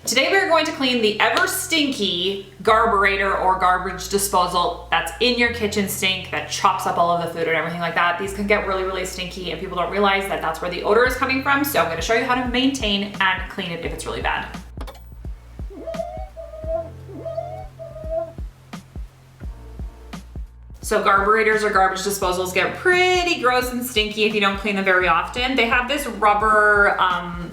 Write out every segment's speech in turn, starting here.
Today we're going to clean the ever stinky Carburetor or garbage disposal that's in your kitchen sink that chops up all of the food and everything like that. These can get really, really stinky and people don't realize that that's where the odor is coming from. So I'm going to show you how to maintain and clean it if it's really bad. So carburetors or garbage disposals get pretty gross and stinky if you don't clean them very often. They have this rubber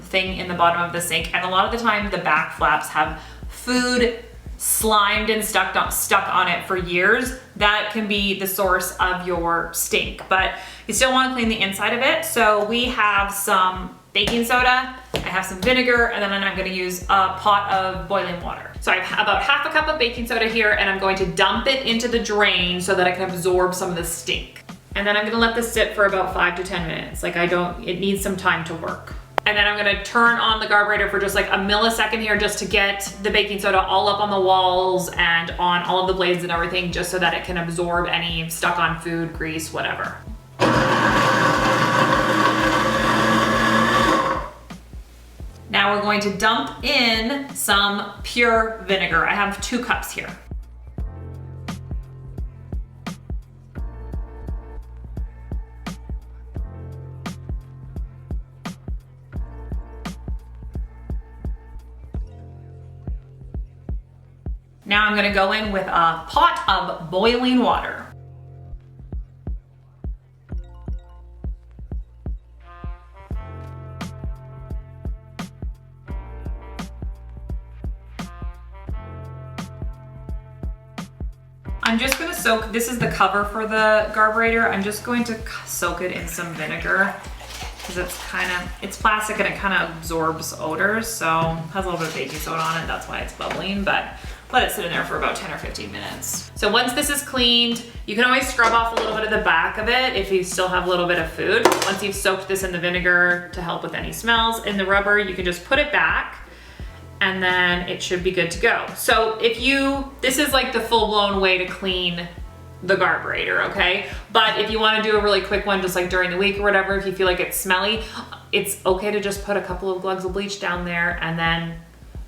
thing in the bottom of the sink, and a lot of the time the back flaps have food slimed and stuck on it for years. That can be the source of your stink, but you still want to clean the inside of it. So we have some baking soda, I have some vinegar, and then I'm going to use a pot of boiling water. So I have about half a cup of baking soda here, and I'm going to dump it into the drain so that I can absorb some of the stink. And then I'm going to let this sit for about 5 to 10 minutes. It needs some time to work. And then I'm going to turn on the carburetor for just like a millisecond here just to get the baking soda all up on the walls and on all of the blades and everything, just so that it can absorb any stuck on food, grease, whatever. Now we're going to dump in some pure vinegar. I have 2 cups here. Now I'm going to go in with a pot of boiling water. I'm just going to soak, this is the cover for the carburetor. I'm just going to soak it in some vinegar because it's plastic and it kind of absorbs odors. So it has a little bit of baking soda on it. That's why it's bubbling, but let it sit in there for about 10 or 15 minutes. So once this is cleaned, you can always scrub off a little bit of the back of it if you still have a little bit of food. Once you've soaked this in the vinegar to help with any smells in the rubber, you can just put it back and then it should be good to go. So this is like the full-blown way to clean the carburetor, okay? But if you wanna do a really quick one, just like during the week or whatever, if you feel like it's smelly, it's okay to just put a couple of glugs of bleach down there and then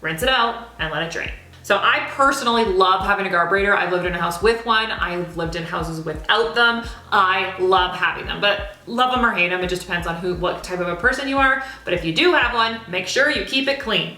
rinse it out and let it drain. So I personally love having a carburetor. I've lived in a house with one. I've lived in houses without them. I love having them, but love them or hate them. It just depends on what type of a person you are. But if you do have one, make sure you keep it clean.